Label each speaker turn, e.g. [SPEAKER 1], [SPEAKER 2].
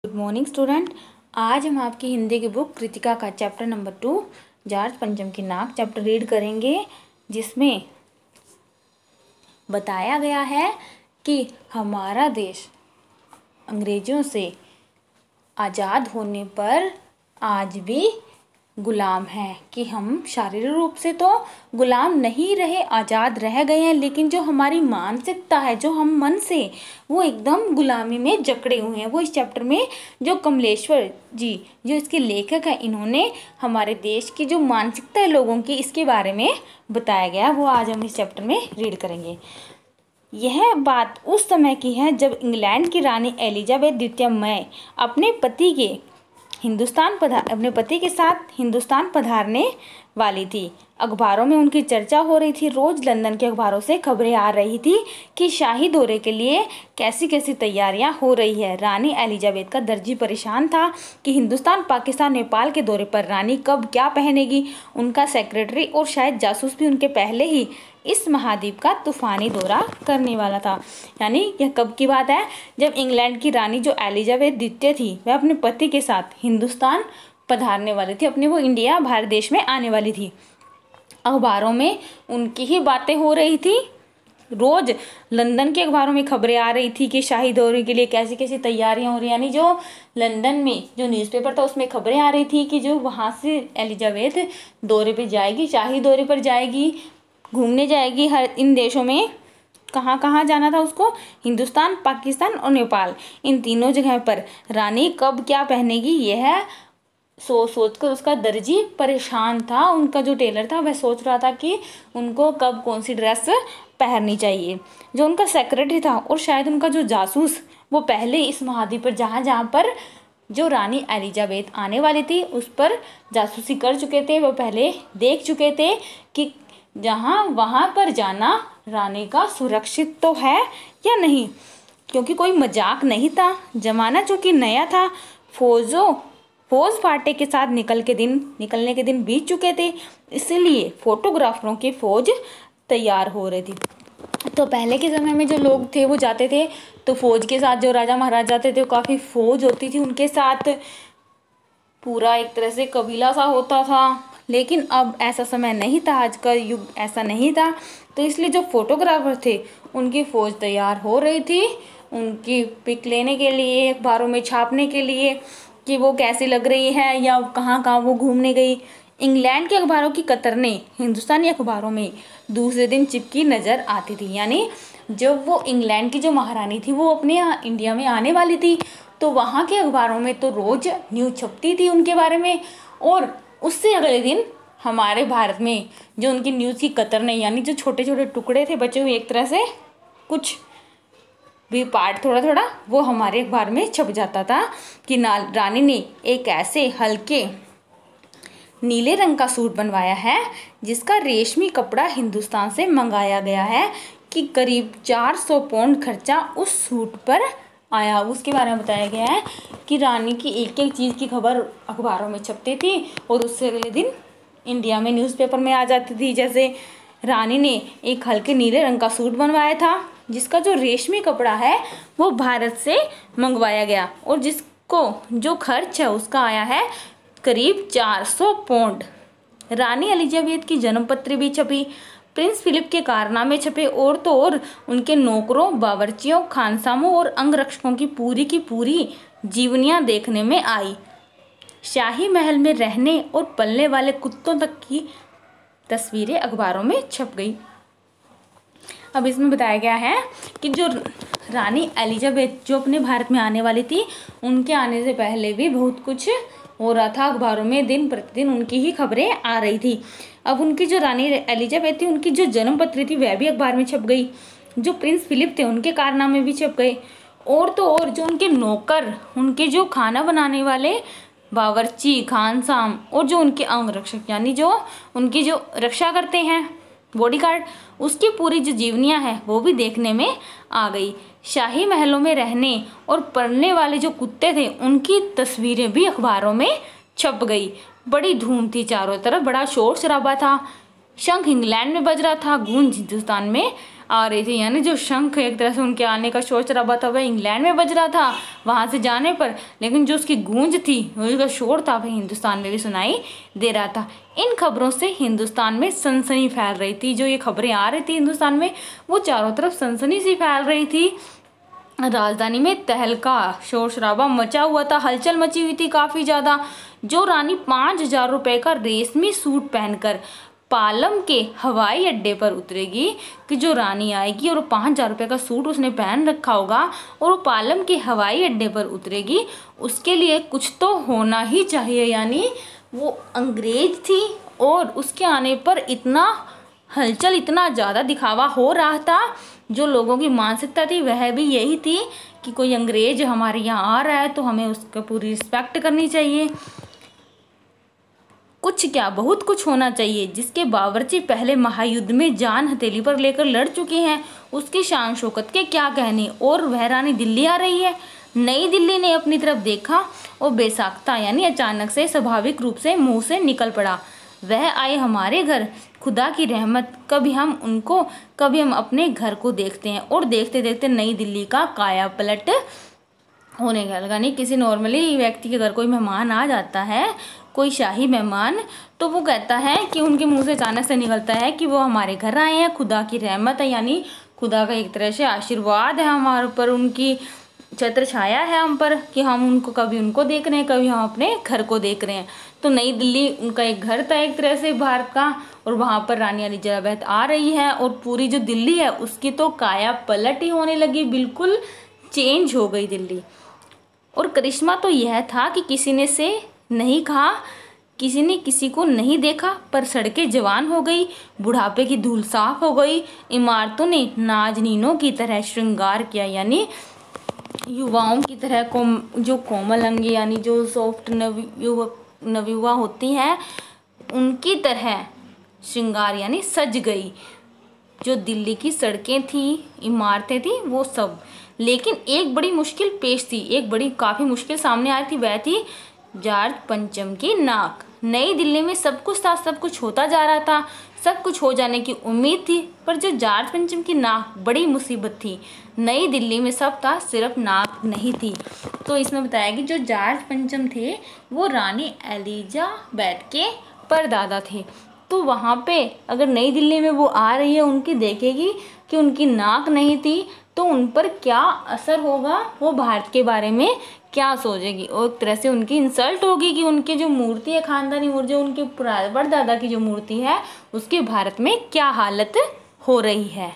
[SPEAKER 1] Good morning student. आज हम आपकी हिंदी की बुक कृतिका का चैप्टर नंबर 2 जॉर्ज पंचम की नाक चैप्टर रीड करेंगे, जिसमें बताया गया है कि हमारा देश अंग्रेज़ों से आज़ाद होने पर आज भी गुलाम है। कि हम शारीरिक रूप से तो गुलाम नहीं रहे, आज़ाद रह गए हैं, लेकिन जो हमारी मानसिकता है, जो हम मन से, वो एकदम गुलामी में जकड़े हुए हैं। वो इस चैप्टर में जो कमलेश्वर जी, जो इसके लेखक हैं, इन्होंने हमारे देश की जो मानसिकता है लोगों की, इसके बारे में बताया गया, वो आज हम इस चैप्टर में रीड करेंगे। यह बात उस समय की है जब इंग्लैंड की रानी एलिजाबेथ द्वितीय मई अपने पति के साथ हिंदुस्तान पधारने वाली थी। अखबारों में उनकी चर्चा हो रही थी। रोज लंदन के अखबारों से खबरें आ रही थी कि शाही दौरे के लिए कैसी कैसी तैयारियां हो रही है। रानी एलिजाबेथ का दर्जी परेशान था कि हिंदुस्तान, पाकिस्तान, नेपाल के दौरे पर रानी कब क्या पहनेगी। उनका सेक्रेटरी और शायद जासूस भी उनके पहले ही इस महाद्वीप का तूफानी दौरा करने वाला था। यानी यह कब की बात है? जब इंग्लैंड की रानी जो एलिजाबेथ द्वितीय थी, वह अपने पति के साथ हिंदुस्तान पधारने वाली थी, अपने वो इंडिया भारत देश में आने वाली थी। अखबारों में उनकी ही बातें हो रही थी। रोज लंदन के अखबारों में खबरें आ रही थी कि शाही दौरे के लिए कैसी कैसी तैयारियां हो रही। यानी जो लंदन में जो न्यूज़पेपर था, उसमें खबरें आ रही थी कि जो वहाँ से एलिजाबेथ दौरे पे जाएगी, शाही दौरे पर जाएगी, घूमने जाएगी। हर इन देशों में कहाँ कहाँ जाना था उसको? हिंदुस्तान, पाकिस्तान और नेपाल, इन तीनों जगह पर रानी कब क्या पहनेगी, यह सोच कर उसका दर्जी परेशान था। उनका जो टेलर था, वह सोच रहा था कि उनको कब कौन सी ड्रेस पहननी चाहिए। जो उनका सेक्रेटरी था और शायद उनका जो जासूस, वो पहले इस महाद्वीप पर जहाँ पर जो रानी एलिजाबेथ आने वाली थी, उस पर जासूसी कर चुके थे। वो पहले देख चुके थे कि वहाँ पर जाना रानी का सुरक्षित तो है या नहीं, क्योंकि कोई मजाक नहीं था। जमाना चूँकि नया था, फौज फाटे के साथ निकलने के दिन बीत चुके थे, इसलिए फोटोग्राफरों की फौज तैयार हो रही थी। तो पहले के समय में जो लोग थे वो जाते थे, तो फौज के साथ जो राजा महाराजा थे, काफ़ी फौज होती थी उनके साथ, पूरा एक तरह से कबीला सा होता था। लेकिन अब ऐसा समय नहीं था, आज का युग ऐसा नहीं था, तो इसलिए जो फोटोग्राफर थे उनकी फ़ौज तैयार हो रही थी उनकी पिक लेने के लिए, अखबारों में छापने के लिए कि वो कैसी लग रही है या कहाँ कहाँ वो घूमने गई। इंग्लैंड के अखबारों की कतरनें हिंदुस्तानी अखबारों में दूसरे दिन चिपकी नज़र आती थी। यानी जब वो इंग्लैंड की जो महारानी थी, वो अपने यहाँ इंडिया में आने वाली थी, तो वहाँ के अखबारों में तो रोज़ न्यूज़ छपती थी उनके बारे में, और उससे अगले दिन हमारे भारत में जो उनकी न्यूज़ की कतरनें, यानी जो छोटे छोटे टुकड़े थे बचे हुए, एक तरह से कुछ भी पार्ट थोड़ा थोड़ा, वो हमारे अखबार में छप जाता था कि रानी ने एक ऐसे हल्के नीले रंग का सूट बनवाया है जिसका रेशमी कपड़ा हिंदुस्तान से मंगाया गया है, कि करीब 400 पाउंड खर्चा उस सूट पर आया। उसके बारे में बताया गया है कि रानी की एक एक चीज़ की खबर अखबारों में छपती थी और उससे अगले दिन इंडिया में न्यूज़पेपर में आ जाती थी। जैसे रानी ने एक हल्के नीले रंग का सूट बनवाया था जिसका जो रेशमी कपड़ा है वो भारत से मंगवाया गया, और जिसको जो खर्च है उसका आया है करीब 400 पाउंड। रानी एलिजाबेथ की जन्मपत्री भी छपी, प्रिंस फिलिप के कारनामे छपे, और तो और उनके नौकरों, बावर्चियों, खानसामों और अंगरक्षकों की पूरी जीवनियाँ देखने में आई। शाही महल में रहने और पलने वाले कुत्तों तक की तस्वीरें अखबारों में छप गई। अब इसमें बताया गया है कि जो रानी एलिजाबेथ जो अपने भारत में आने वाली थी, उनके आने से पहले भी बहुत कुछ हो रहा था अखबारों में, दिन प्रतिदिन उनकी ही खबरें आ रही थी। अब उनकी जो रानी एलिजाबेथ थी, उनकी जो जन्मपत्री थी वह भी अखबार में छप गई, जो प्रिंस फिलिप थे उनके कारनामे भी छप गए, और तो और जो उनके नौकर, उनके जो खाना बनाने वाले बावर्ची, खानसाम, और जो उनके अंगरक्षक, यानी जो उनकी जो रक्षा करते हैं, बॉडीगार्ड, उसकी पूरी जो जीवनियाँ हैं वो भी देखने में आ गई। शाही महलों में रहने और पलने वाले जो कुत्ते थे उनकी तस्वीरें भी अखबारों में छप गई। बड़ी धूम थी चारों तरफ, बड़ा शोर शराबा था, शंख इंग्लैंड में बज रहा था, गूंज हिंदुस्तान में आ रही थी, यानी जो शंख एक तरह से उनके आने का शोर शराबा था वह इंग्लैंड में बज रहा था वहां से जाने पर, लेकिन जो उसकी गूंज थी, उसका शोर था, वह हिंदुस्तान में भी सुनाई दे रहा था। इन खबरों से हिंदुस्तान में सनसनी फैल रही थी। जो ये खबरें आ रही थी हिंदुस्तान में, वो चारों तरफ सनसनी सी फैल रही थी। राजधानी में तहलका, शोर शराबा मचा हुआ था, हलचल मची हुई थी काफी ज्यादा। जो रानी 5,000 रुपए का रेशमी सूट पहनकर पालम के हवाई अड्डे पर उतरेगी, कि जो रानी आएगी और 5,000 रुपए का सूट उसने पहन रखा होगा और वो पालम के हवाई अड्डे पर उतरेगी, उसके लिए कुछ तो होना ही चाहिए। यानी वो अंग्रेज थी और उसके आने पर इतना हलचल, इतना ज़्यादा दिखावा हो रहा था। जो लोगों की मानसिकता थी वह भी यही थी कि कोई अंग्रेज हमारे यहाँ आ रहा है तो हमें उसका पूरी रिस्पेक्ट करनी चाहिए। कुछ क्या, बहुत कुछ होना चाहिए। जिसके बावर्ची पहले महायुद्ध में जान हथेली पर लेकर लड़ चुके हैं, उसकी शान शौकत के क्या कहने। और वह रानी दिल्ली आ रही है। नई दिल्ली ने अपनी तरफ देखा और बेसाख्ता यानी अचानक से स्वाभाविक रूप से मुंह से निकल पड़ा, वह आए हमारे घर, खुदा की रहमत, कभी हम उनको कभी हम अपने घर को देखते हैं। और देखते देखते नई दिल्ली का काया पलट होने लगा। नहीं, किसी नॉर्मली व्यक्ति के घर कोई मेहमान आ जाता है, कोई शाही मेहमान, तो वो कहता है कि उनके मुंह से अचानक से निकलता है कि वो हमारे घर आए हैं, खुदा की रहमत है, यानी खुदा का एक तरह से आशीर्वाद है हमारे ऊपर, उनकी छत्र छाया है हम पर कि हम उनको कभी उनको देख रहे हैं, कभी हम अपने घर को देख रहे हैं। तो नई दिल्ली उनका एक घर था एक तरह से भारत का, और वहाँ पर रानी एलिजाबेथ आ रही है और पूरी जो दिल्ली है उसकी तो काया पलट ही होने लगी, बिल्कुल चेंज हो गई दिल्ली। और करिश्मा तो यह था कि किसी ने से नहीं कहा, किसी ने किसी को नहीं देखा, पर सड़कें जवान हो गई, बुढ़ापे की धूल साफ हो गई, इमारतों ने नाजनीनों की तरह श्रृंगार किया, यानी युवाओं की तरह जो कोमल अंगी यानी जो सॉफ्ट नवयुवा होती हैं उनकी तरह श्रृंगार यानी सज गई। जो दिल्ली की सड़कें थी, इमारतें थी, वो सब। लेकिन एक बड़ी मुश्किल पेश थी, एक बड़ी काफ़ी मुश्किल सामने आ रही थी, वह थी जॉर्ज पंचम की नाक। नई दिल्ली में सब कुछ था, सब कुछ होता जा रहा था, सब कुछ हो जाने की उम्मीद थी, पर जो जॉर्ज पंचम की नाक बड़ी मुसीबत थी। नई दिल्ली में सब था, सिर्फ नाक नहीं थी। तो इसमें बताया कि जो जॉर्ज पंचम थे वो रानी एलिजाबेथ के परदादा थे। तो वहाँ पे अगर नई दिल्ली में वो आ रही है, उनकी देखेगी कि उनकी नाक नहीं थी, तो उन पर क्या असर होगा, वो भारत के बारे में क्या सोचेगी। और एक तरह से उनकी इंसल्ट होगी कि उनकी जो मूर्ति है, खानदानी मूर्ति, जो उनके परदादा की जो मूर्ति है, उसकी भारत में क्या हालत हो रही है।